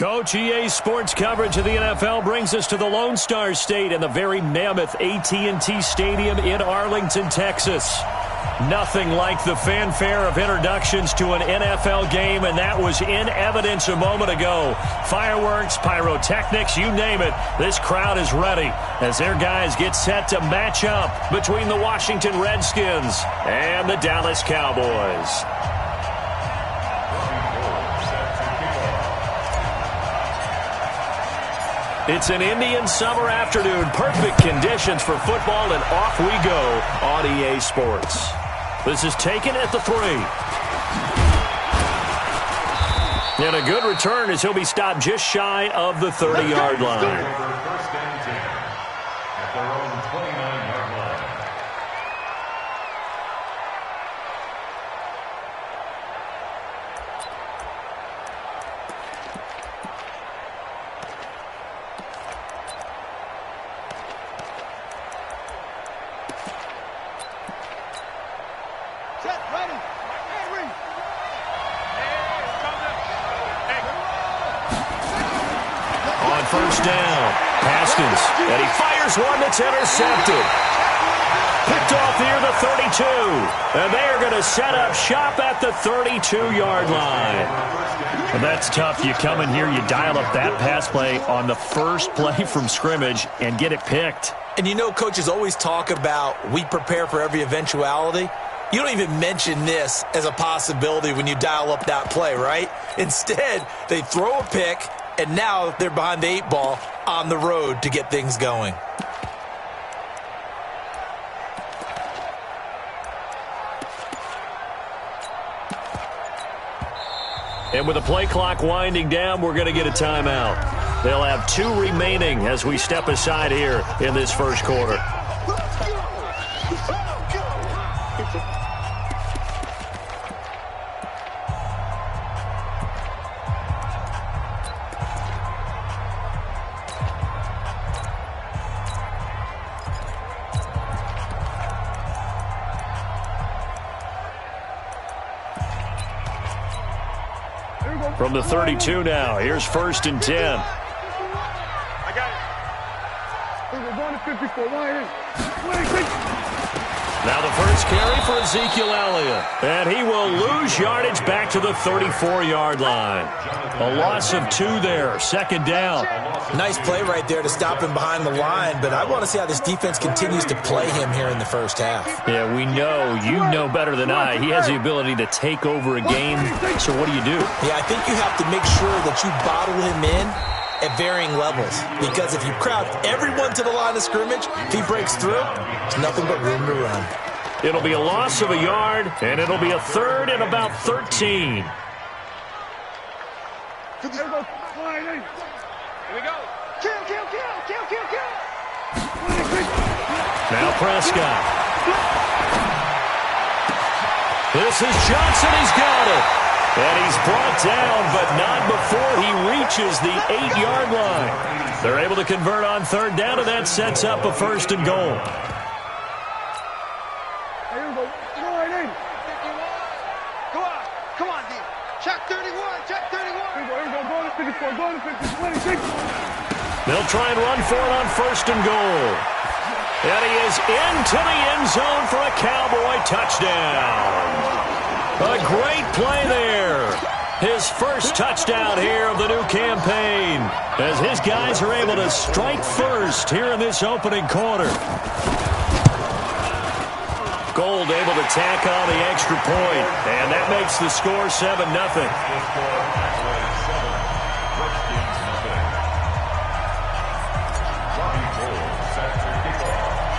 Coach, EA Sports coverage of the NFL brings us to the Lone Star State and the very mammoth AT&T Stadium in Arlington, Texas. Nothing like the fanfare of introductions to an NFL game, and that was in evidence a moment ago. Fireworks, pyrotechnics, you name it. This crowd is ready as their guys get set to match up between the Washington Redskins and the Dallas Cowboys. It's an Indian summer afternoon. Perfect conditions for football, and off we go on EA Sports. This is taken at the 3. And a good return as he'll be stopped just shy of the 30-yard line. First down. Haskins, and he fires one that's intercepted. Picked off near the 32. And they are going to set up shop at the 32-yard line. And that's tough. You come in here, you dial up that pass play on the first play from scrimmage and get it picked. And you know, coaches always talk about we prepare for every eventuality. You don't even mention this as a possibility when you dial up that play, right? Instead, they throw a pick, and now they're behind the 8 ball on the road to get things going. And with the play clock winding down, we're going to get a timeout. They'll have 2 remaining as we step aside here in this first quarter. From the 32 now, here's 1st and 10. I got it. We're going to 54. Now the first carry for Ezekiel Elliott. And he will lose yardage back to the 34-yard line. A loss of 2 there, 2nd down. Nice play right there to stop him behind the line, but I want to see how this defense continues to play him here in the first half. Yeah, we know, you know better than I, he has the ability to take over a game. So what do you do? Yeah, I think you have to make sure that you bottle him in at varying levels, because if you crowd everyone to the line of scrimmage, if he breaks through, there's nothing but room to run. It'll be a loss of a yard, and it'll be a 3rd and about 13. Here we go. Kill. Now Prescott. This is Johnson. He's got it. And he's brought down, but not before he reaches the 8-yard line. They're able to convert on 3rd down, and that sets up a 1st and goal. Here we go. Go right in. 51. Go on. Come on, D. Check 31. Check 31. Here we go. Go to 54. Go to 50. 26. They'll try and run for it on 1st and goal. And he is into the end zone for a Cowboy touchdown. A great play there. His first touchdown here of the new campaign as his guys are able to strike first here in this opening quarter. Gold able to tack on the extra point, and that makes the score 7-0.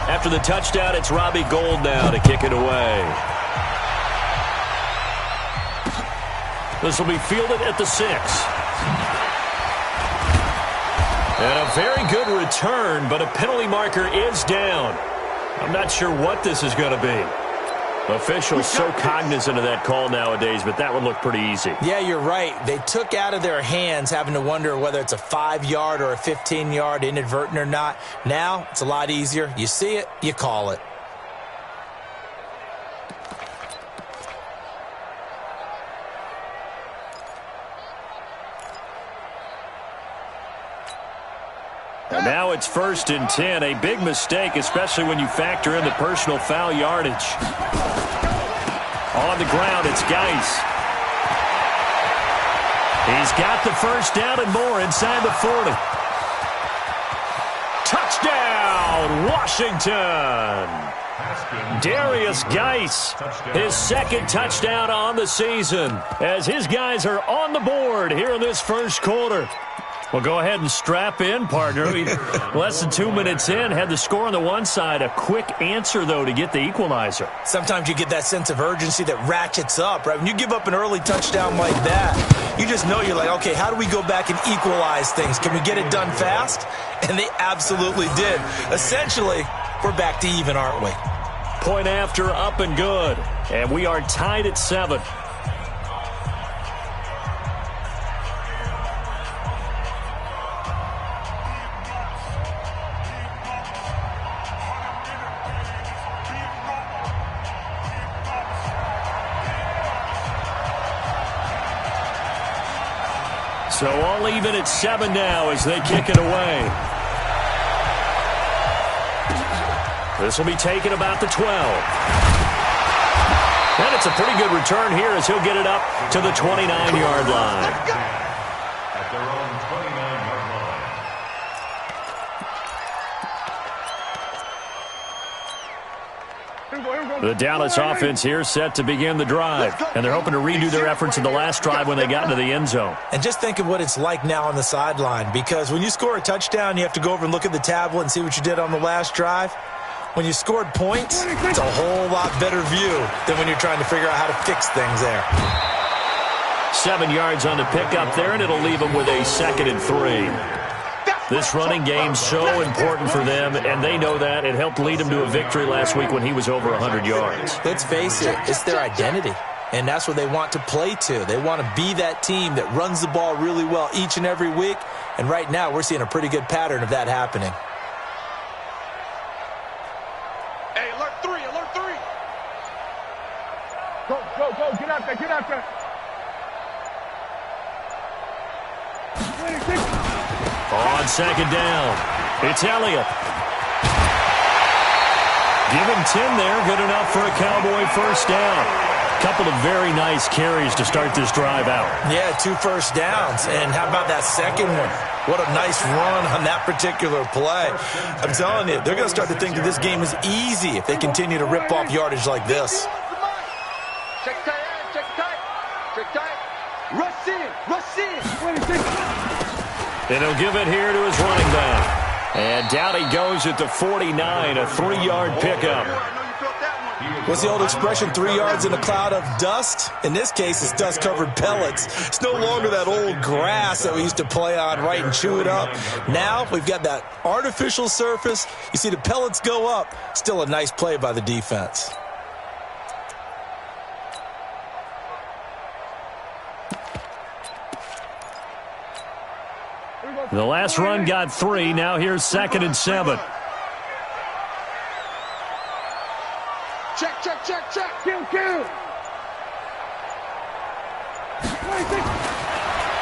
After the touchdown, it's Robbie Gould now to kick it away. This will be fielded at the 6. And a very good return, but a penalty marker is down. I'm not sure what this is going to be. Officials so cognizant of that call nowadays, but that would look pretty easy. Yeah, you're right. They took out of their hands having to wonder whether it's a 5-yard or a 15-yard inadvertent or not. Now, it's a lot easier. You see it, you call it. Now it's 1st and 10. A big mistake, especially when you factor in the personal foul yardage. On the ground, it's Geis. He's got the first down and more inside the 40. Touchdown, Washington! Darius Geis, his second touchdown on the season, as his guys are on the board here in this first quarter. Well, go ahead and strap in, partner. Less than 2 minutes in, had the score on the one side. A quick answer, though, to get the equalizer. Sometimes you get that sense of urgency that ratchets up, right? When you give up an early touchdown like that, you just know you're like, okay, how do we go back and equalize things? Can we get it done fast? And they absolutely did. Essentially, we're back to even, aren't we? Point after, up and good. And we are tied at 7. So all even at 7 now as they kick it away. This will be taken about the 12. And it's a pretty good return here as he'll get it up to the 29-yard line. At their own 29-yard line. The Dallas offense here set to begin the drive. And they're hoping to redo their efforts in the last drive when they got into the end zone. And just think of what it's like now on the sideline, because when you score a touchdown, you have to go over and look at the tablet and see what you did on the last drive. When you scored points, it's a whole lot better view than when you're trying to figure out how to fix things there. 7 yards on the pickup there, and it'll leave them with a 2nd and 3. This running game's so important for them, and they know that. It helped lead them to a victory last week when he was over 100 yards. Let's face it, it's their identity, and that's what they want to play to. They want to be that team that runs the ball really well each and every week, and right now we're seeing a pretty good pattern of that happening. Hey, alert 3, alert 3. Go, get out there, get out there. 26. On 2nd down, it's Elliott. Give him 10 there, good enough for a Cowboy first down. Couple of very nice carries to start this drive out. Yeah, 2 first downs. And how about that second one? What a nice run on that particular play. I'm telling you, they're going to start to think that this game is easy if they continue to rip off yardage like this. Check tight. Rush in. 26. And he'll give it here to his running back. And down he goes at the 49, a 3-yard pickup. What's the old expression, 3 yards in a cloud of dust? In this case, it's dust-covered pellets. It's no longer that old grass that we used to play on, right, and chew it up. Now we've got that artificial surface. You see the pellets go up. Still a nice play by the defense. The last run got 3. Now here's 2nd and 7. Check. Kill. 26.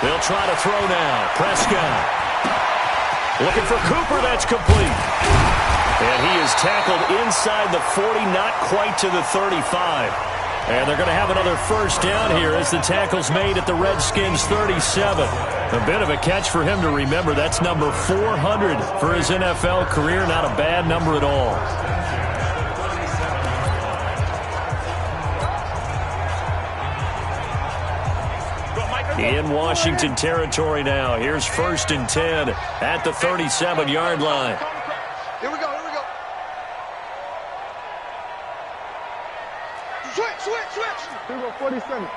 They'll try to throw now. Prescott. Looking for Cooper. That's complete. And he is tackled inside the 40, not quite to the 35. And they're going to have another first down here as the tackle's made at the Redskins' 37. A bit of a catch for him to remember. That's number 400 for his NFL career. Not a bad number at all. In Washington territory now. Here's 1st and 10 at the 37-yard line. Here we go. Switch. Here we go, 47.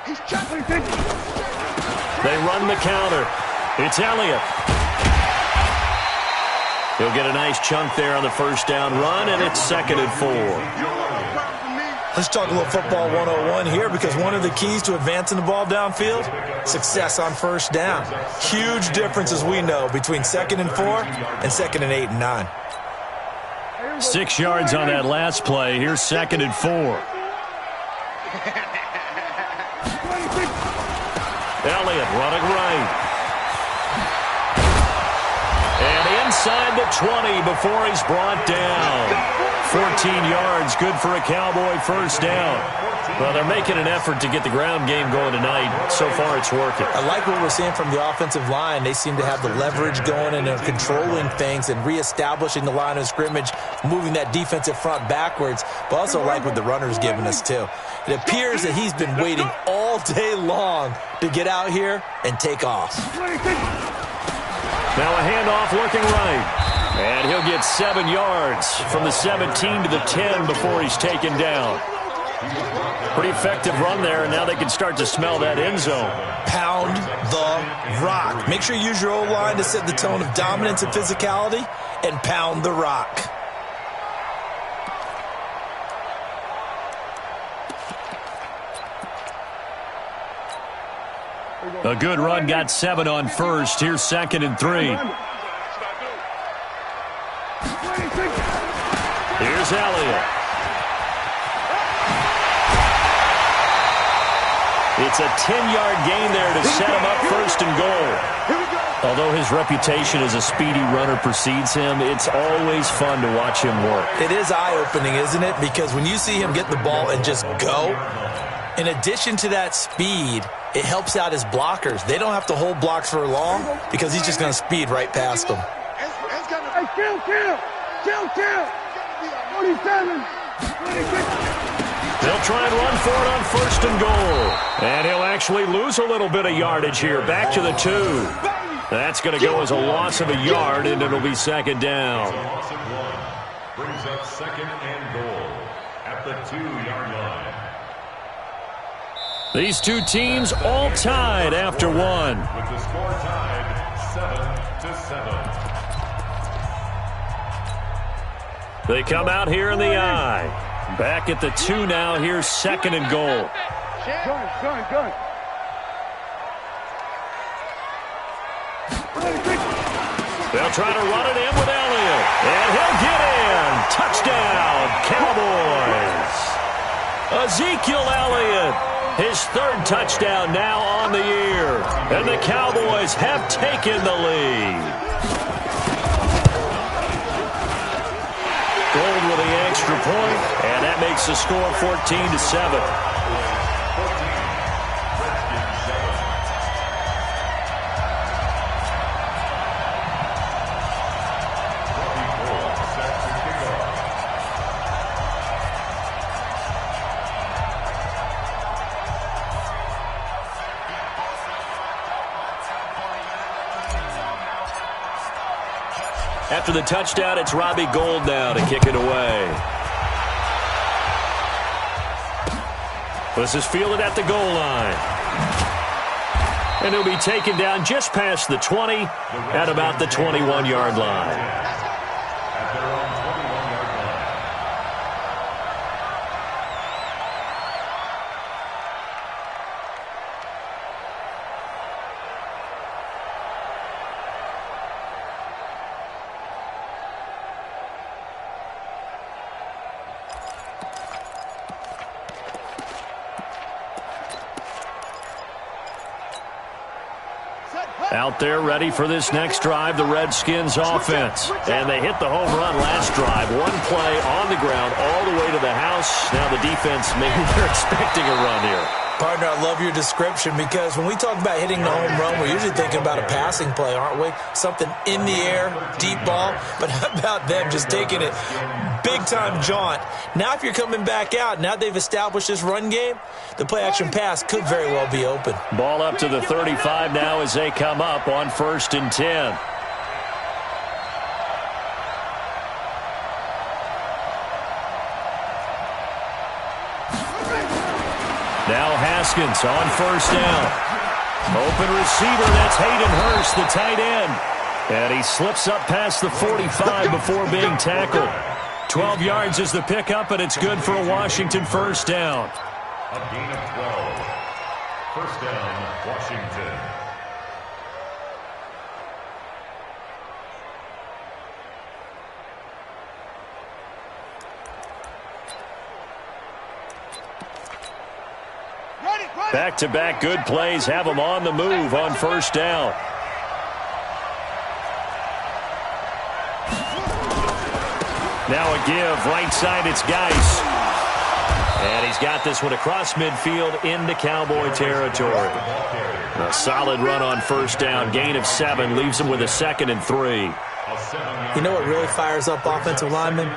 He's chopping. They run the counter. It's Elliott. He'll get a nice chunk there on the first down run, and it's 2nd and 4. Let's talk a little football 101 here, because one of the keys to advancing the ball downfield, success on first down. Huge difference, as we know, between 2nd and 4 and 2nd and 8 and 9. 6 yards on that last play. Here's 2nd and 4. Elliott running right. And inside the 20 before he's brought down. 14 yards, good for a Cowboy first down. Well, they're making an effort to get the ground game going tonight. So far, it's working. I like what we're seeing from the offensive line. They seem to have the leverage going and they're controlling things and reestablishing the line of scrimmage, moving that defensive front backwards, but also like what the runner's giving us, too. It appears that he's been waiting all day long to get out here and take off. Now a handoff looking right. And he'll get 7 yards from the 17 to the 10 before he's taken down. Pretty effective run there, and now they can start to smell that end zone. Pound the rock. Make sure you use your O-line to set the tone of dominance and physicality, and pound the rock. A good run, got 7 on first. Here's 2nd and 3. Here's Elliott. It's a 10-yard gain there to set him up 1st and goal. Although his reputation as a speedy runner precedes him, it's always fun to watch him work. It is eye-opening, isn't it? Because when you see him get the ball and just go, in addition to that speed, it helps out his blockers. They don't have to hold blocks for long because he's just going to speed right past them. Hey, kill. 47. 26. They'll try and run for it on 1st and goal. And he'll actually lose a little bit of yardage here. Back to the 2. That's going to go as a loss of a yard, and it'll be 2nd down. Loss of 1 brings up 2nd and goal at the 2-yard line. These two teams all tied after 1. With the score tied 7-7. They come out here in the I. Back at the 2 now. Here's 2nd and goal. Gun. They'll try to run it in with Elliott. And he'll get in. Touchdown, Cowboys. Ezekiel Elliott, his 3rd touchdown now on the year. And the Cowboys have taken the lead. Gold with the extra point, and that makes the score 14-7. After the touchdown, it's Robbie Gould now to kick it away. This is fielded at the goal line. And he'll be taken down just past the 20 at about the 21-yard line. At their own 21-yard line. Out there ready for this next drive, the Redskins offense. And they hit the home run last drive. One play on the ground all the way to the house. Now the defense, maybe they're expecting a run here. Partner, I love your description because when we talk about hitting the home run, we're usually thinking about a passing play, aren't we? Something in the air, deep ball. But how about them just taking it big-time jaunt? Now if you're coming back out, now they've established this run game, the play-action pass could very well be open. Ball up to the 35 now as they come up on 1st and 10. Now Haskins on 1st down. Open receiver, that's Hayden Hurst, the tight end. And he slips up past the 45 before being tackled. 12 yards is the pickup, and it's good for a Washington 1st down. A gain of 12. 1st down, Washington. Back-to-back good plays have them on the move on 1st down. Now a give. Right side, it's Geis. And he's got this one across midfield into Cowboy territory. A solid run on first down. Gain of 7 leaves him with a 2nd and 3. You know what really fires up offensive linemen?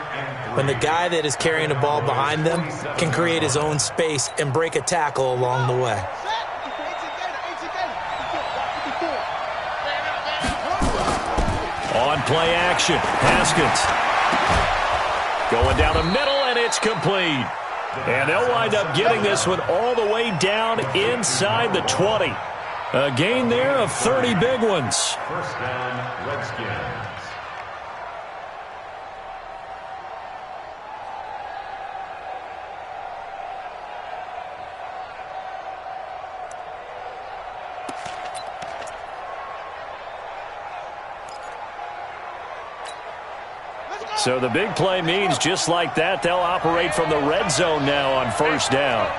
When the guy that is carrying the ball behind them can create his own space and break a tackle along the way. On play action, Haskins. Going down the middle, and it's complete. And they'll wind up getting this one all the way down inside the 20. A gain there of 30 big ones. First down, Redskins. So the big play means just like that, they'll operate from the red zone now on first down.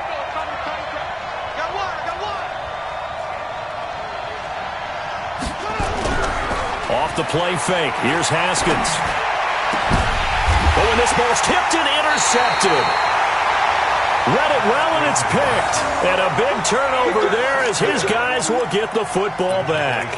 Off the play fake. Here's Haskins. Oh, and this ball's tipped and intercepted. Read it well, and it's picked. And a big turnover there as his guys will get the football back.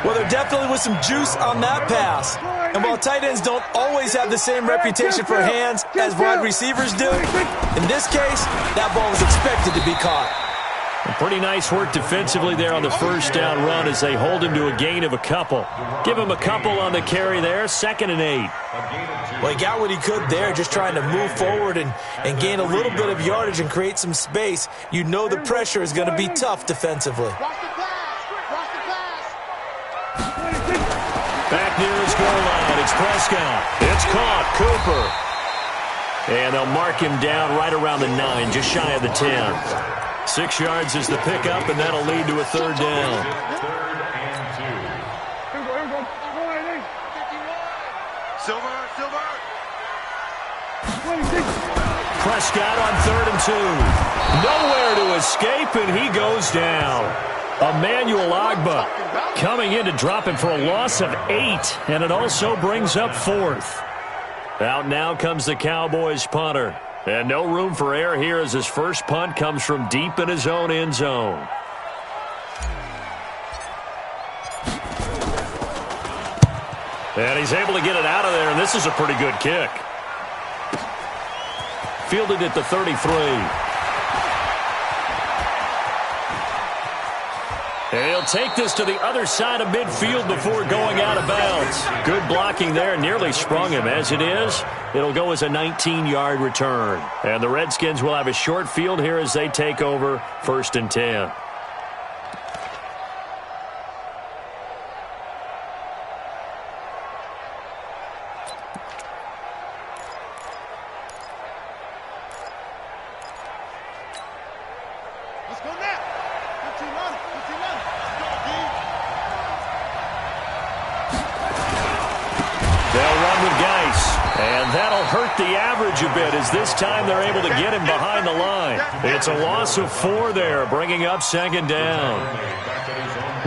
Well, there definitely was some juice on that pass. And while tight ends don't always have the same reputation for hands as wide receivers do, in this case, that ball was expected to be caught. Pretty nice work defensively there on the first down run as they hold him to a gain of a couple. Give him a couple on the carry there, 2nd and 8. Well, he got what he could there, just trying to move forward and gain a little bit of yardage and create some space. You know the pressure is going to be tough defensively. Back near his goal line, it's Prescott. It's caught, Cooper. And they'll mark him down right around the 9, just shy of the 10. 6 yards is the pickup, and that'll lead to a 3rd down. Prescott on 3rd and 2. Nowhere to escape, and he goes down. Emmanuel Ogbah coming in to drop him for a loss of 8, and it also brings up 4th. Out now comes the Cowboys punter. And no room for error here as his first punt comes from deep in his own end zone. And he's able to get it out of there, and this is a pretty good kick. Fielded at the 33. And he'll take this to the other side of midfield before going out of bounds. Good blocking there, nearly sprung him. As it is, it'll go as a 19-yard return. And the Redskins will have a short field here as they take over 1st and 10. The average a bit as this time they're able to get him behind the line. It's a loss of 4 there, bringing up 2nd down.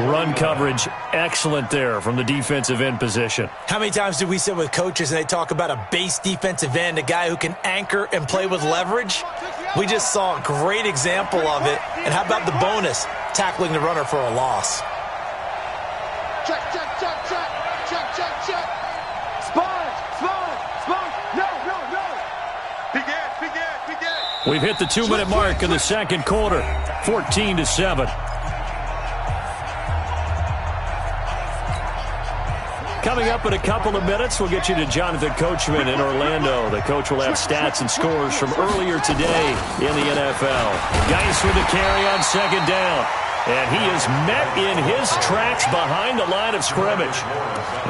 Run coverage excellent there from the defensive end position. How many times do we sit with coaches and they talk about a base defensive end, a guy who can anchor and play with leverage? We just saw a great example of it. And how about the bonus, tackling the runner for a loss? Check, check, check, check, check, check, check. Spot, spot, spot. No. We've hit the 2-minute mark in the 2nd quarter, 14-7. Coming up in a couple of minutes, we'll get you to Jonathan Coachman in Orlando. The coach will have stats and scores from earlier today in the NFL. Geis with the carry on 2nd down. And he is met in his tracks behind the line of scrimmage.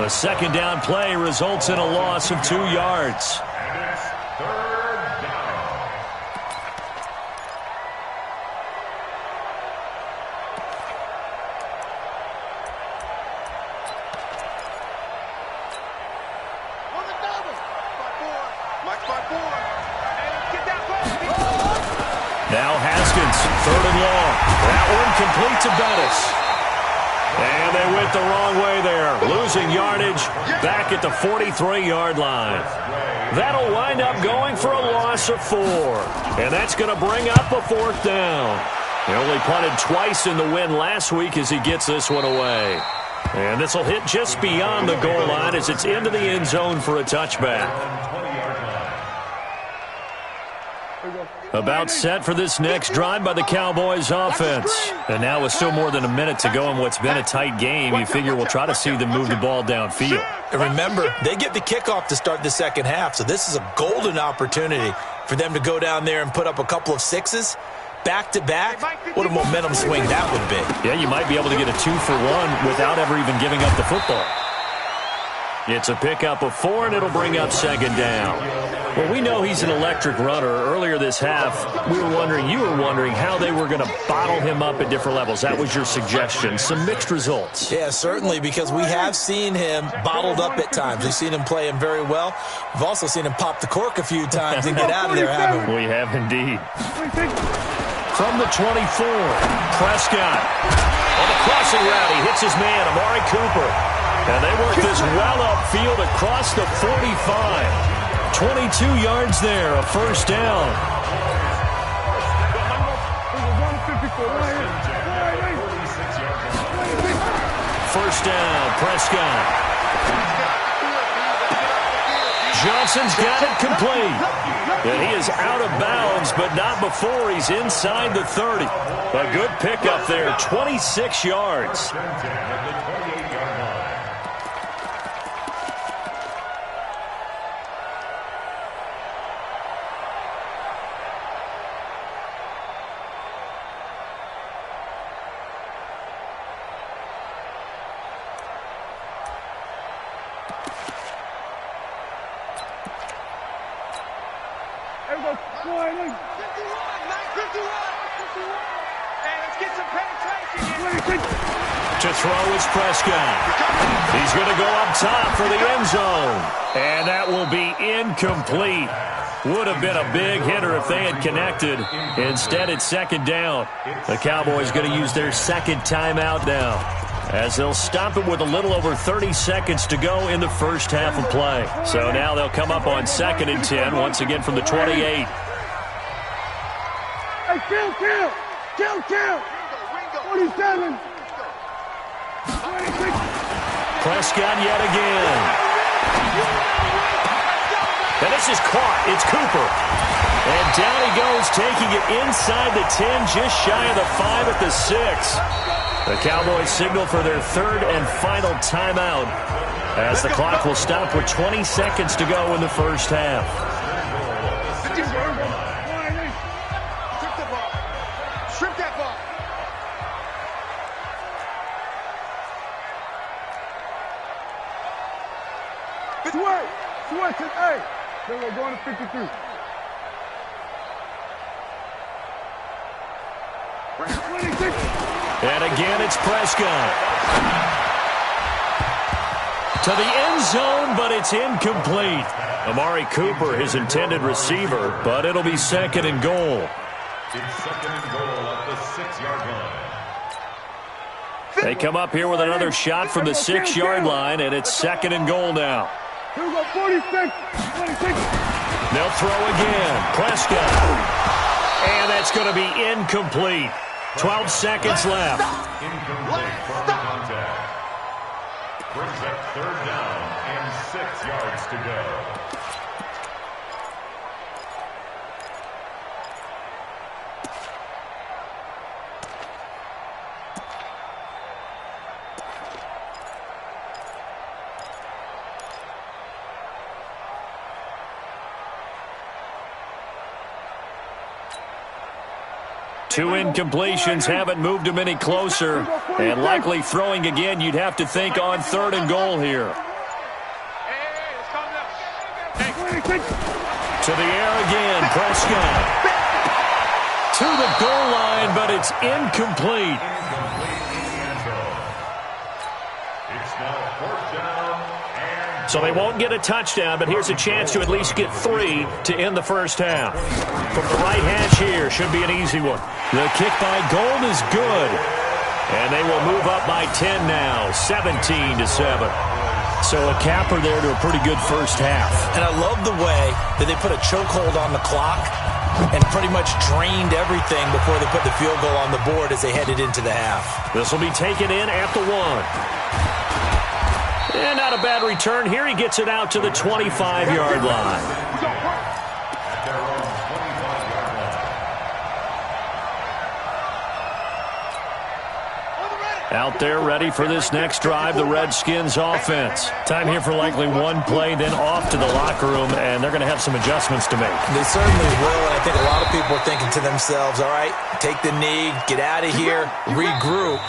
A 2nd down play results in a loss of 2 yards. Now Haskins, 3rd and long. That one complete to Bettis. And they went the wrong way there, losing yardage back at the 43-yard line. That'll wind up going for a loss of 4. And that's going to bring up a 4th down. He only punted twice in the win last week as he gets this one away. And this will hit just beyond the goal line as it's into the end zone for a touchback. About set for this next drive by the Cowboys offense. And now with still more than a minute to go in what's been a tight game, you figure we'll try to see them move the ball downfield. And remember, they get the kickoff to start the second half, so this is a golden opportunity for them to go down there and put up a couple of 6s. Back-to-back, what a momentum swing that would be. Yeah, you might be able to get a 2-for-1 without ever even giving up the football. It's a pickup of 4, and it'll bring up 2nd down. Well, we know he's an electric runner. Earlier this half, you were wondering how they were going to bottle him up at different levels. That was your suggestion. Some mixed results. Yeah, certainly, because we have seen him bottled up at times. We've seen him play him very well. We've also seen him pop the cork a few times and get out of there, haven't we? We have indeed. From the 24, Prescott. On the crossing route, he hits his man, Amari Cooper. And they work this well upfield across the 45. 22 yards there, a 1st down. First down, Prescott. Johnson's got it complete. And he is out of bounds, but not before he's inside the 30. A good pickup there, 26 yards. To throw is Prescott. He's going to go up top for the end zone. And that will be incomplete. Would have been a big hitter if they had connected. Instead, it's 2nd down. The Cowboys going to use their 2nd timeout now, as they'll stop it with a little over 30 seconds to go in the first half of play. So now they'll come up on 2nd and 10, once again from the 28. Hey, kill. 47. Prescott yet again. And this is caught. It's Cooper. And down he goes, taking it inside the 10, just shy of the 5 at the 6. The Cowboys signal for their 3rd and final timeout, as the clock will stop with 20 seconds to go in the first half. Strip that ball. Switch it, hey. Then we're going to 53. And again, it's Prescott. To the end zone, but it's incomplete. Amari Cooper, his intended receiver, but it'll be 2nd and goal. It's 2nd and goal at the 6-yard line. They come up here with another shot from the 6-yard line, and it's 2nd and goal now. Here we go, 46. They'll throw again. Prescott. And that's going to be incomplete. 12 seconds left. Incomplete from the contact. Brings up 3rd down and 6 yards to go. Two incompletions haven't moved him any closer. And likely throwing again, you'd have to think on 3rd and goal here. To the air again, Prescott. To the goal line, but it's incomplete. It's now 4th down and... So they won't get a touchdown, but here's a chance to at least get 3 to end the first half. From the right hash here, should be an easy one. The kick by Gold is good. And they will move up by 10 now, 17-7. So a capper there to a pretty good first half. And I love the way that they put a chokehold on the clock and pretty much drained everything before they put the field goal on the board as they headed into the half. This will be taken in at the 1. And not a bad return here. He gets it out to the 25-yard line. Out there ready for this next drive, the Redskins offense. Time here for likely one play, then off to the locker room, and they're going to have some adjustments to make. They certainly will, and I think a lot of people are thinking to themselves, all right, take the knee, get out of here, regroup.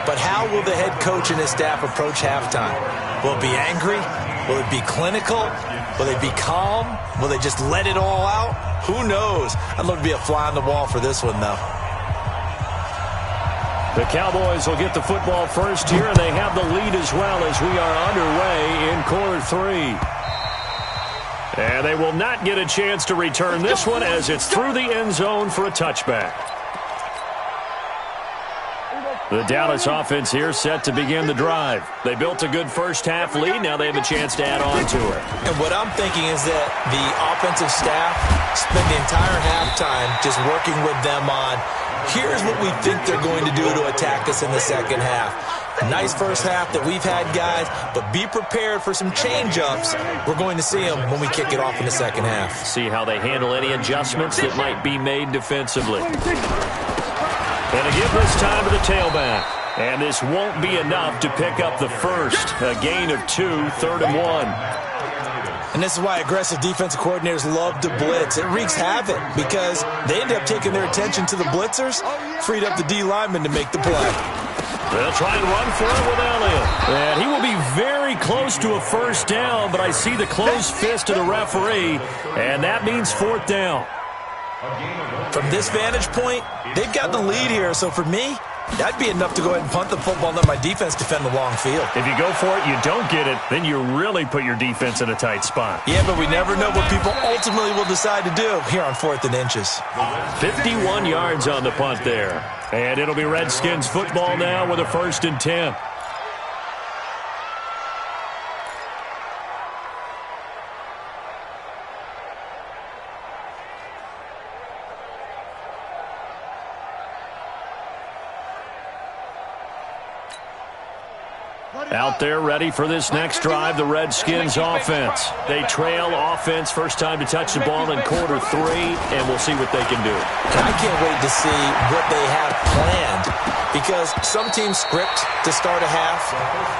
But how will the head coach and his staff approach halftime? Will it be angry? Will it be clinical? Will they be calm? Will they just let it all out? Who knows? I'd love to be a fly on the wall for this one, though. The Cowboys will get the football first here, and they have the lead as well as we are underway in quarter 3. And they will not get a chance to return this one as it's through the end zone for a touchback. The Dallas offense here set to begin the drive. They built a good first half lead. Now they have a chance to add on to it. And what I'm thinking is that the offensive staff spent the entire halftime just working with them on, here's what we think they're going to do to attack us in the second half. Nice first half that we've had, guys, but be prepared for some change-ups. We're going to see them when we kick it off in the second half. See how they handle any adjustments that might be made defensively. And a give this time to the tailback. And this won't be enough to pick up the first. A gain of 2, 3rd and 1. And this is why aggressive defensive coordinators love to blitz. It wreaks havoc because they end up taking their attention to the blitzers, freed up the D lineman to make the play. They'll try and run for it with Elliott. And he will be very close to a first down, but I see the closed fist of the referee, and that means 4th down. From this vantage point, they've got the lead here, so for me, that'd be enough to go ahead and punt the football and let my defense defend the long field. If you go for it, you don't get it, then you really put your defense in a tight spot. Yeah, but we never know what people ultimately will decide to do here on 4th and inches. 51 yards on the punt there. And it'll be Redskins football now with a 1st and 10. Out there ready for this next drive, the Redskins offense. They trail offense, first time to touch the ball in quarter 3, and we'll see what they can do. I can't wait to see what they have planned because some teams script to start a half.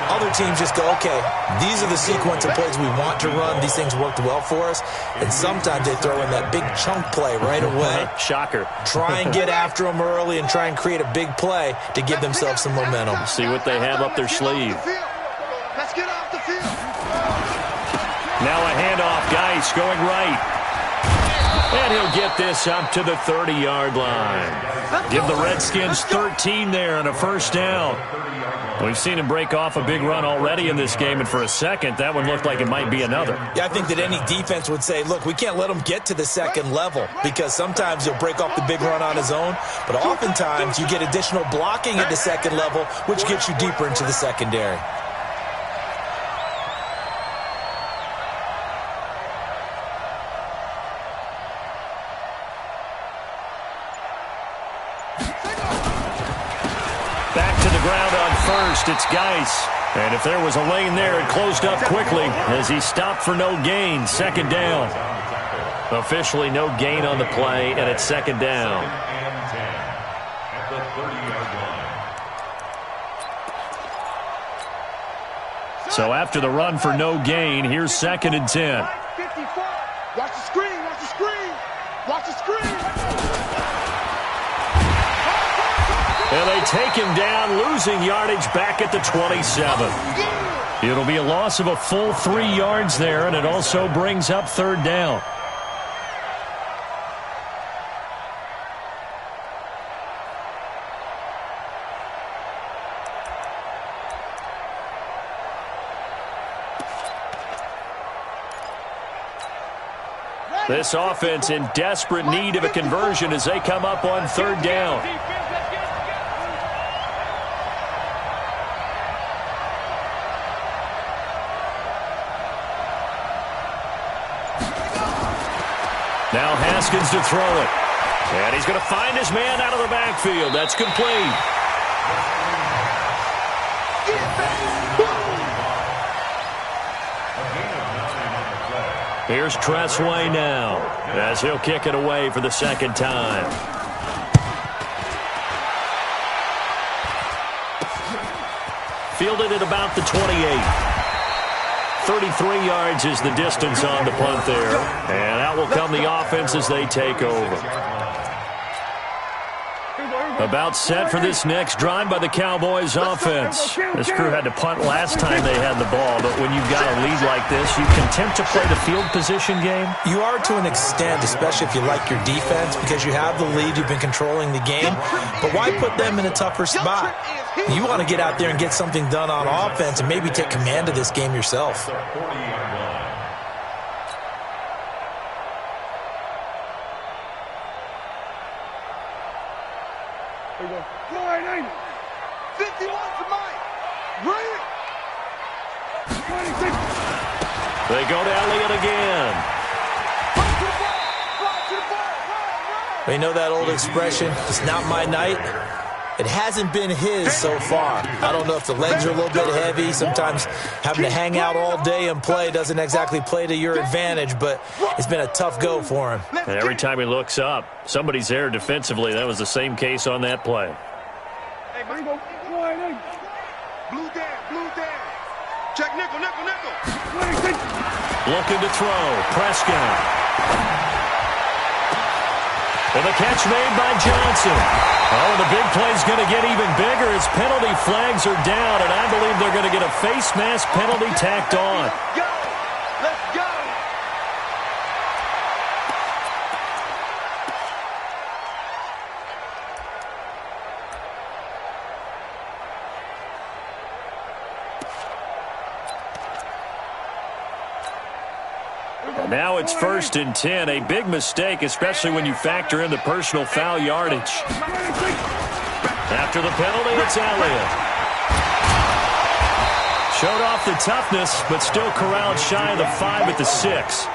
Other teams just go, okay, these are the sequence of plays we want to run. These things worked well for us. And sometimes they throw in that big chunk play right away. Shocker. Try and get after them early and try and create a big play to give themselves some momentum. See what they have up their sleeve. Let's get off the field. Now a handoff, Geis going right. And he'll get this up to the 30-yard line. Give the Redskins 13 there and a first down. We've seen him break off a big run already in this game, and for a second, that one looked like it might be another. Yeah, I think that any defense would say, look, we can't let him get to the second level because sometimes he'll break off the big run on his own, but oftentimes you get additional blocking at the second level, which gets you deeper into the secondary. It's Geis. And if there was a lane there, it closed up quickly as he stopped for no gain. 2nd down. Officially no gain on the play, and it's 2nd down. So after the run for no gain, here's 2nd and 10. 54. Watch the screen. Watch the screen. Watch the screen. And they take him down, losing yardage back at the 27. It'll be a loss of a full 3 yards there, and it also brings up 3rd down. This offense in desperate need of a conversion as they come up on 3rd down. Now Haskins to throw it. And he's going to find his man out of the backfield. That's complete. Here's Tressway now, as he'll kick it away for the second time. Fielded at about the 28. 33 yards is the distance on the punt there. And out will come the offense as they take over. About set for this next drive by the Cowboys offense. This crew had to punt last time they had the ball, but when you've got a lead like this, you can attempt to play the field position game. You are to an extent, especially if you like your defense, because you have the lead, you've been controlling the game. But why put them in a tougher spot? You want to get out there and get something done on offense and maybe take command of this game yourself. There you go. Go ahead, 51 to Mike. Right. 26. They go to Elliott again. They know that old expression, it's not my night. It hasn't been his so far. I don't know if the legs are a little bit heavy. Sometimes having to hang out all day and play doesn't exactly play to your advantage, but it's been a tough go for him. And every time he looks up, somebody's there defensively. That was the same case on that play. Hey, there you go. Go ahead, blue down. Check nickel. 26. Looking to throw. Prescott. And the catch made by Johnson. Oh, the big play's going to get even bigger as penalty flags are down, and I believe they're going to get a face mask penalty tacked on. Let's go. Now it's 1st and 10. A big mistake, especially when you factor in the personal foul yardage. After the penalty, it's Elliott. Showed off the toughness, but still corralled shy of the 5 at the 6.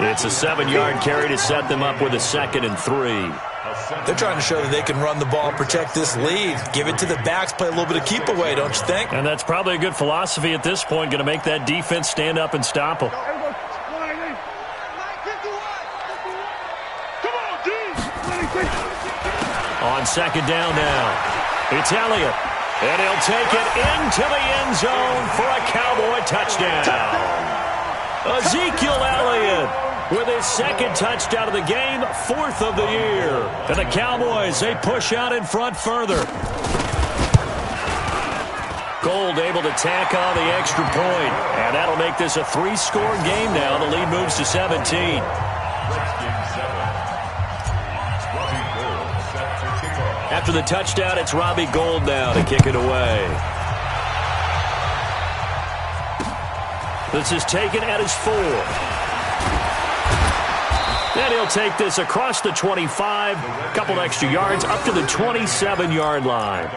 It's a 7-yard carry to set them up with a 2nd and 3. They're trying to show that they can run the ball and protect this lead. Give it to the backs, play a little bit of keep away, don't you think? And that's probably a good philosophy at this point, going to make that defense stand up and stop them. On 2nd down now, it's Elliott, and he'll take it into the end zone for a Cowboy touchdown. Ezekiel Elliott with his 2nd touchdown of the game, 4th of the year. And the Cowboys, they push out in front further. Gold able to tack on the extra point, and that'll make this a 3-score game now. The lead moves to 17. After the touchdown, it's Robbie Gould now to kick it away. This is taken at his 4. Then he'll take this across the 25, a couple extra yards, up to the 27-yard line.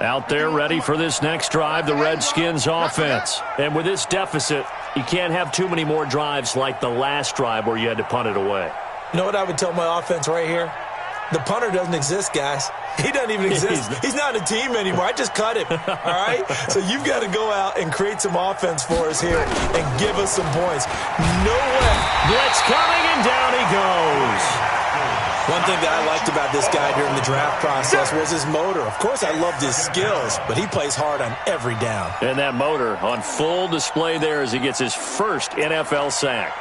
Out there ready for this next drive, the Redskins offense. And with this deficit, you can't have too many more drives like the last drive where you had to punt it away. You know what I would tell my offense right here? The punter doesn't exist, guys. He doesn't even exist. He's not a team anymore. I just cut him, all right? So you've got to go out and create some offense for us here and give us some points. No way. Blitz coming, and down he goes. One thing that I liked about this guy during the draft process was his motor. Of course, I loved his skills, but he plays hard on every down. And that motor on full display there as he gets his first NFL sack.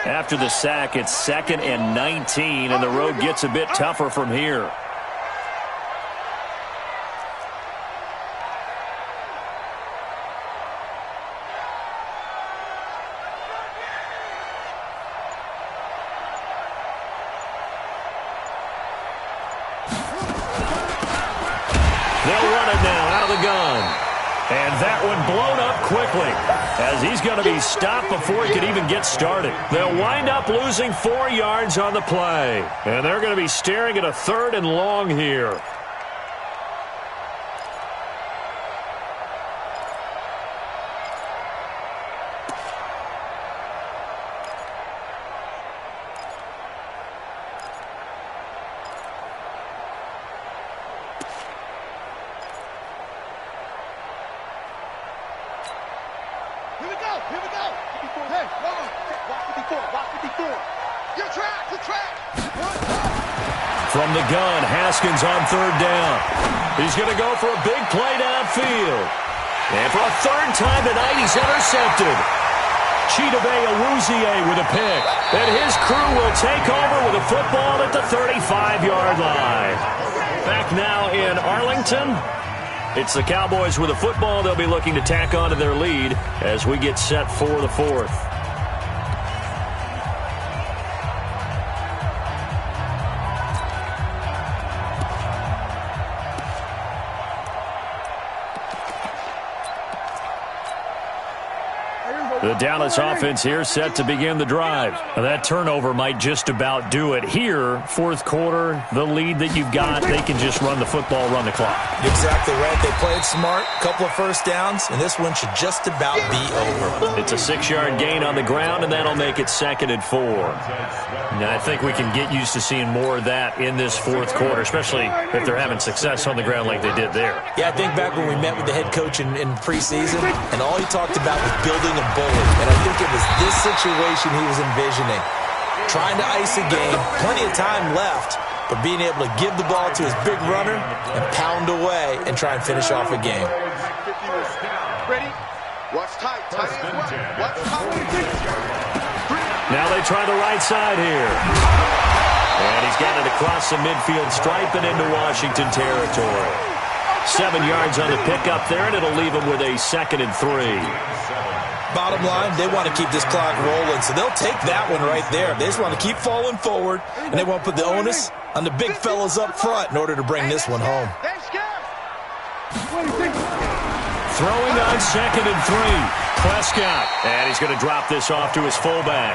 After the sack, it's 2nd and 19, and the road gets a bit tougher from here. And that one blown up quickly as he's going to be stopped before he can even get started. They'll wind up losing 4 yards on the play. And they're going to be staring at a 3rd and long here. From the gun, Haskins on 3rd down. He's going to go for a big play downfield. And for a 3rd time tonight, he's intercepted. Chidobe Awuzie with a pick. And his crew will take over with a football at the 35-yard line. Back now in Arlington. It's the Cowboys with a football. They'll be looking to tack on to their lead as we get set for the 4th. The Dallas offense here set to begin the drive. Now that turnover might just about do it. Here, 4th quarter, the lead that you've got, they can just run the football, run the clock. Exactly right. They played smart, couple of 1st downs, and this one should just about be over. It's a 6-yard gain on the ground, and that'll make it 2nd and 4. Now, I think we can get used to seeing more of that in this 4th quarter, especially if they're having success on the ground like they did there. Yeah, I think back when we met with the head coach in preseason, and all he talked about was building a bully. And I think it was this situation he was envisioning. Trying to ice a game, plenty of time left, but being able to give the ball to his big runner and pound away and try and finish off a game. Ready? Watch tight. Tight end. Watch tight. Now they try the right side here. And he's got it across the midfield stripe and into Washington territory. 7 yards on the pickup there, and it'll leave him with a 2nd and 3. Bottom line, they want to keep this clock rolling, so they'll take that one right there. They just want to keep falling forward, and they won't put the onus on the big fellas up front in order to bring this one home. Throwing on 2nd and 3. Prescott, and he's going to drop this off to his fullback.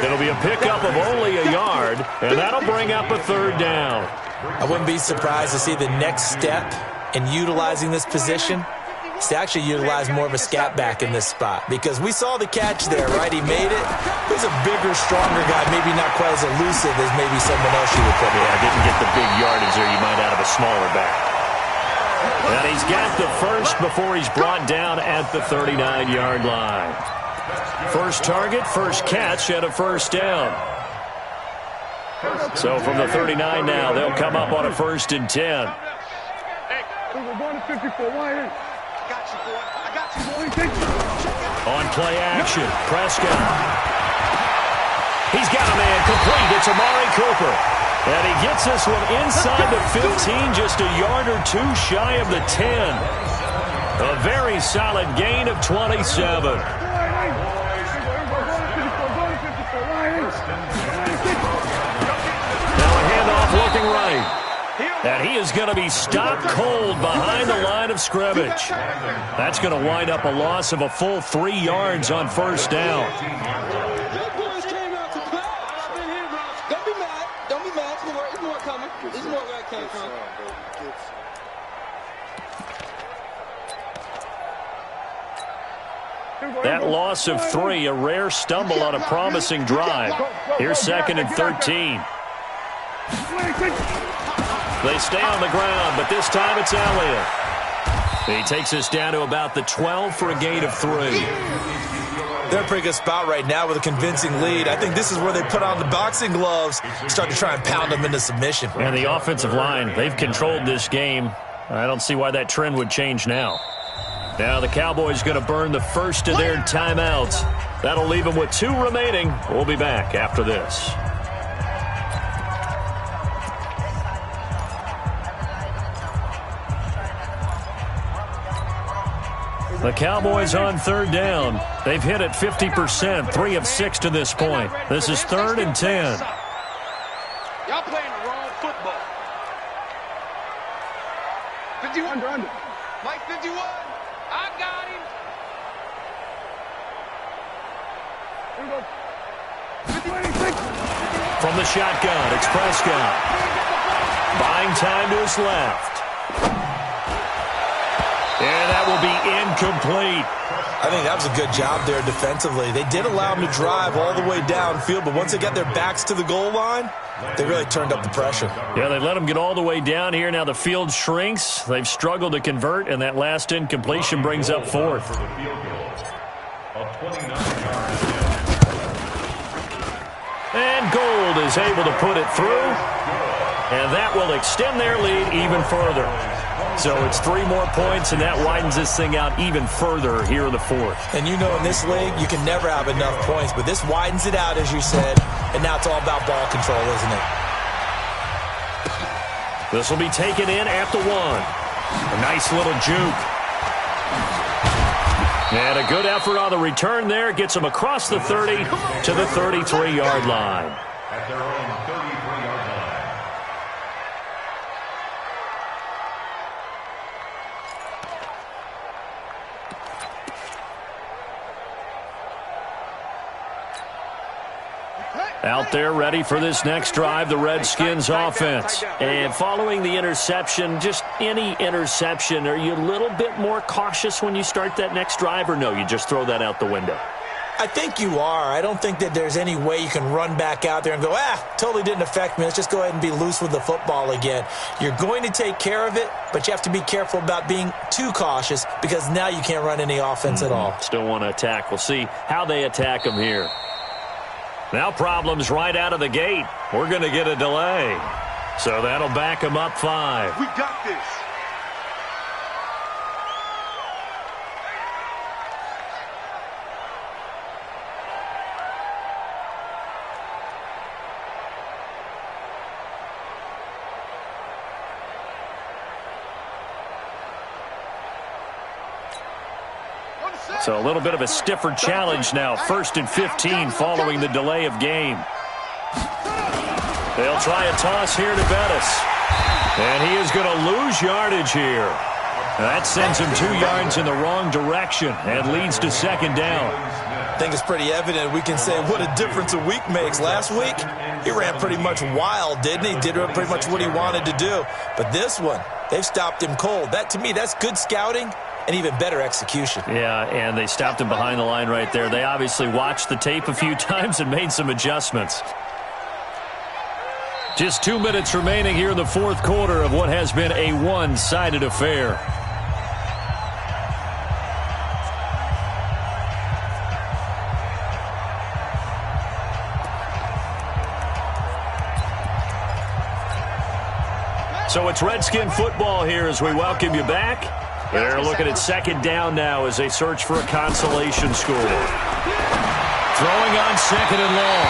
It'll be a pickup of only a yard, and that'll bring up a 3rd down. I wouldn't be surprised to see the next step in utilizing this position is to actually utilize more of a scat back in this spot, because we saw the catch there, right? He made it. He's a bigger, stronger guy, maybe not quite as elusive as maybe someone else you would put in. Yeah, didn't get the big yardage there you might out of a smaller back. And he's got the 1st before he's brought down at the 39-yard line. First target, first catch, and a 1st down. So from the 39 now, they'll come up on a 1st and 10. We're going to 54. Why? On play action, Prescott. He's got a man complete. It's Amari Cooper. And he gets this one inside the 15, just a yard or 2 shy of the 10. A very solid gain of 27. Now a handoff looking right. And he is going to be stopped cold behind the line of scrimmage. That's going to wind up a loss of a full 3 yards on 1st down. Don't be mad. Don't be mad. There's more coming. There's more where it came from. That loss of 3, a rare stumble on a promising drive. Here's 2nd and 13. They stay on the ground, but this time it's Elliott. He takes us down to about the 12 for a gain of 3. They're in a pretty good spot right now with a convincing lead. I think this is where they put on the boxing gloves, start to try and pound them into submission. And the offensive line, they've controlled this game. I don't see why that trend would change now. Now the Cowboys going to burn the first of their timeouts. That'll leave them with 2 remaining. We'll be back after this. The Cowboys on 3rd down. They've hit it 50%, 3 of 6 to this point. This is 3rd and 10. Y'all playing the wrong football. 50 under. Mike 50. 51. I got him. Here we go. 56. From the shotgun, it's Prescott. Buying time to his left. And that will be incomplete. I think that was a good job there defensively. They did allow them to drive all the way downfield, but once they got their backs to the goal line, they really turned up the pressure. Yeah, they let them get all the way down here. Now the field shrinks. They've struggled to convert, and that last incompletion brings up fourth. And Gold is able to put it through, and that will extend their lead even further. So it's 3 more points, and that widens this thing out even further here in the fourth. And you know in this league, you can never have enough points, but this widens it out, as you said, and now it's all about ball control, isn't it? This will be taken in at the 1. A nice little juke. And a good effort on the return there. Gets them across the 30 to the 33-yard line. At their own 33-yard line. Out there ready for this next drive, the Redskins offense. And following the interception, just any interception, are you a little bit more cautious when you start that next drive, or no, you just throw that out the window? I think you are. I don't think that there's any way you can run back out there and go, totally didn't affect me. Let's just go ahead and be loose with the football again. You're going to take care of it, but you have to be careful about being too cautious because now you can't run any offense at all. Still want to attack. We'll see how they attack them here. Now problems right out of the gate. We're going to get a delay. So that'll back them up 5. We got this. So a little bit of a stiffer challenge now. 1st and 15 following the delay of game. They'll try a toss here to Bettis. And he is going to lose yardage here. That sends him 2 yards in the wrong direction and leads to 2nd down. I think it's pretty evident. We can say what a difference a week makes. Last week, he ran pretty much wild, didn't he? Did pretty much what he wanted to do. But this one, they've stopped him cold. That, to me, that's good scouting and even better execution. Yeah, and they stopped him behind the line right there. They obviously watched the tape a few times and made some adjustments. Just 2 minutes remaining here in the 4th quarter of what has been a one-sided affair. So it's Redskin football here as we welcome you back. They're looking at 2nd down now as they search for a consolation score. Throwing on 2nd and long.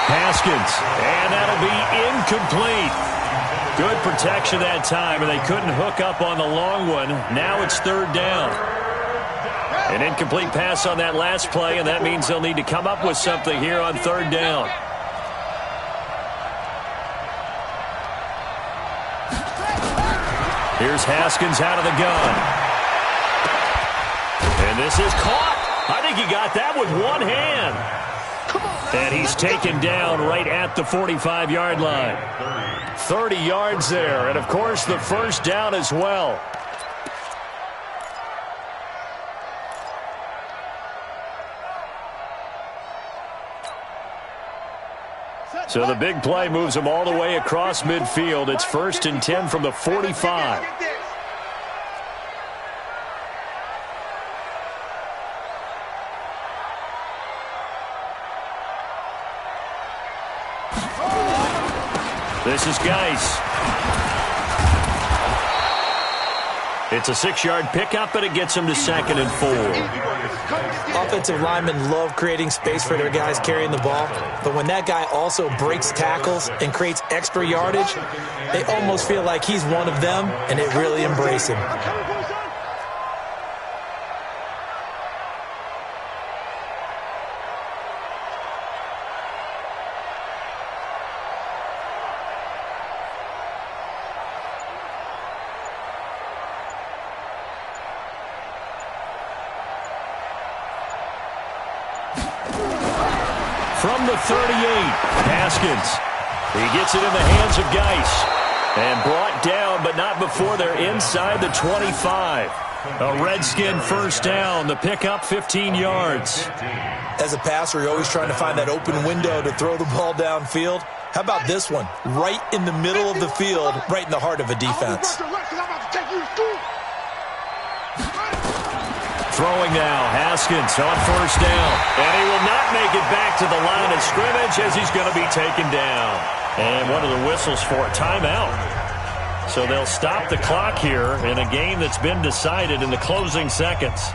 Haskins. And that'll be incomplete. Good protection that time, and they couldn't hook up on the long one. Now it's 3rd down. An incomplete pass on that last play, and that means they'll need to come up with something here on 3rd down. Here's Haskins out of the gun. And this is caught. I think he got that with one hand. And he's taken down right at the 45-yard line. 30 yards there. And, of course, the 1st down as well. So the big play moves them all the way across midfield. It's 1st and 10 from the 45. This is Geis. It's a 6-yard pickup, but it gets them to 2nd and 4. Offensive linemen love creating space for their guys carrying the ball, but when that guy also breaks tackles and creates extra yardage, they almost feel like he's one of them, and they really embrace him. From the 38, Haskins. He gets it in the hands of Geis. And brought down, but not before they're inside the 25. A Redskin first down. The pickup, 15 yards. As a passer, you're always trying to find that open window to throw the ball downfield. How about this one? Right in the middle of the field, right in the heart of a defense. Throwing now, Haskins on first down. And he will not make it back to the line of scrimmage as he's going to be taken down. And one of the whistles for a timeout. So they'll stop the clock here in a game that's been decided in the closing seconds.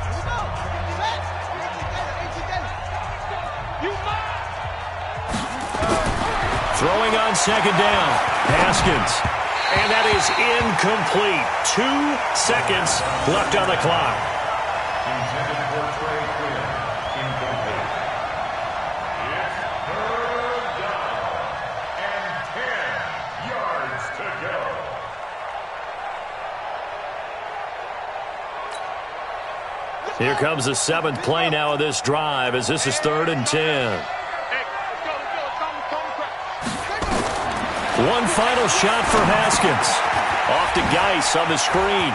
Throwing on second down, Haskins. And that is incomplete. 2 seconds left on the clock. Intended for Trey Quinn. Incomplete. It's third down and 10 yards to go. Here comes the 7th play now of this drive as this is 3rd and 10. One final shot for Haskins. Off to Geis on the screen.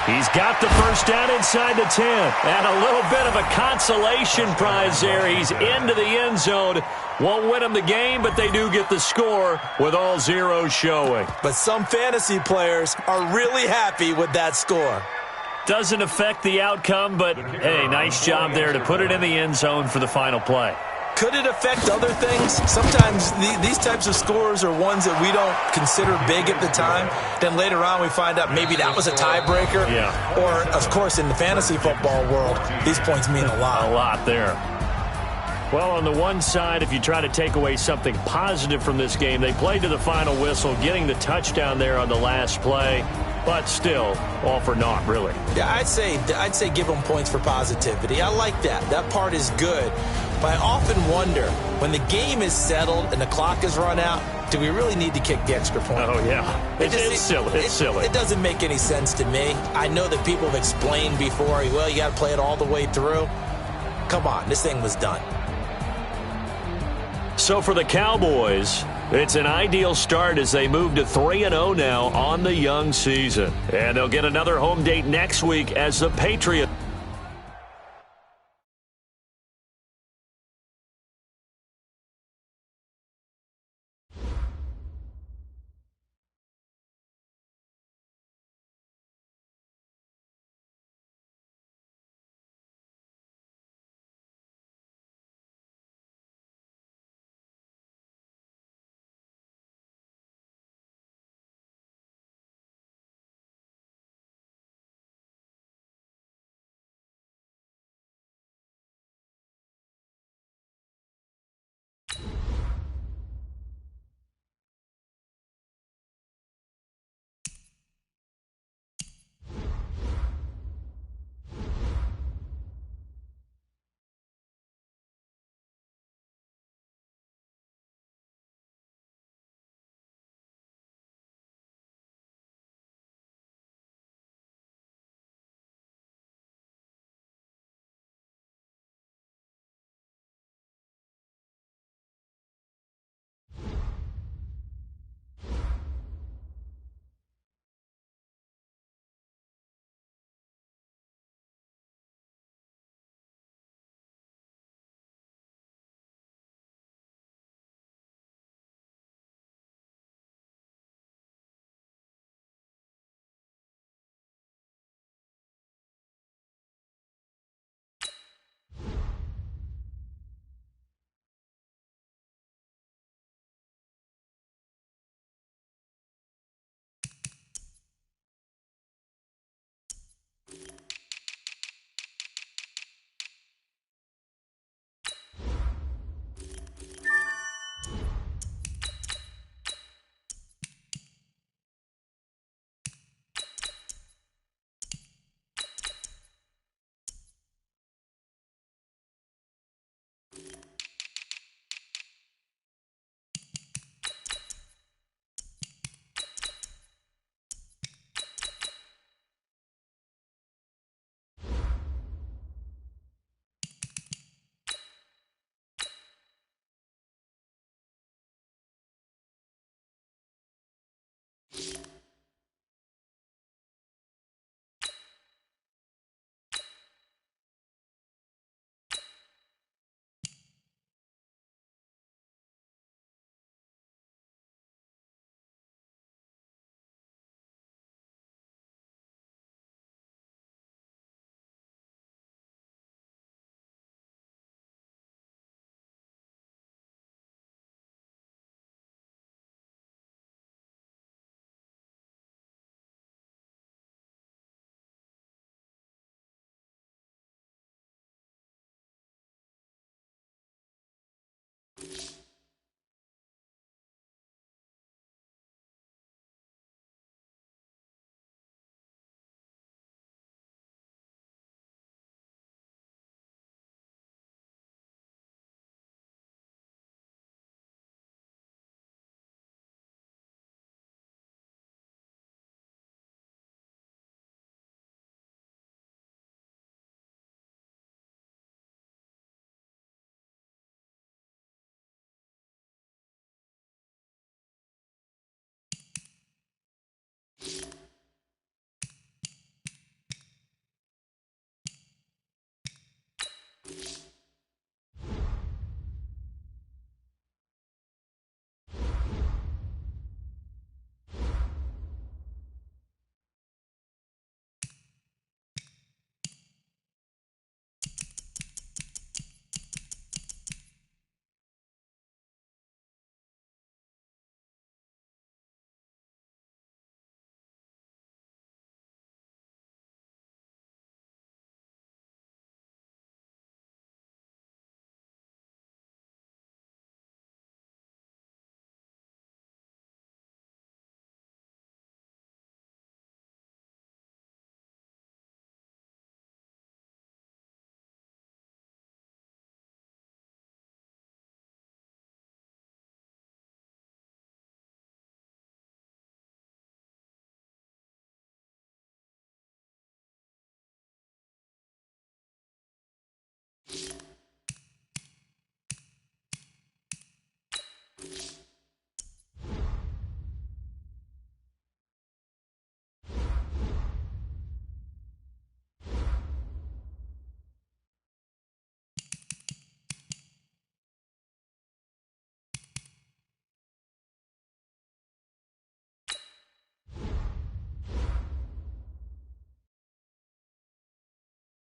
He's got the first down inside the 10. And a little bit of a consolation prize there. He's into the end zone. Won't win them the game, but they do get the score with all zeros showing. But some fantasy players are really happy with that score. Doesn't affect the outcome, but, hey, nice job there to put it in the end zone for the final play. Could it affect other things? Sometimes these types of scores are ones that we don't consider big at the time. Then later on we find out maybe that was a tiebreaker. Yeah. Or, of course, in the fantasy football world, these points mean a lot. A lot there. Well, on the one side, if you try to take away something positive from this game, they played to the final whistle, getting the touchdown there on the last play. But still, all for naught, really. Yeah, I'd say give them points for positivity. I like that. That part is good. But I often wonder, when the game is settled and the clock is run out, do we really need to kick the extra point? Oh, yeah. It's silly. It's silly. It doesn't make any sense to me. I know that people have explained before, well, you got to play it all the way through. Come on, this thing was done. So for the Cowboys, it's an ideal start as they move to 3-0 now on the young season. And they'll get another home date next week as the Patriots.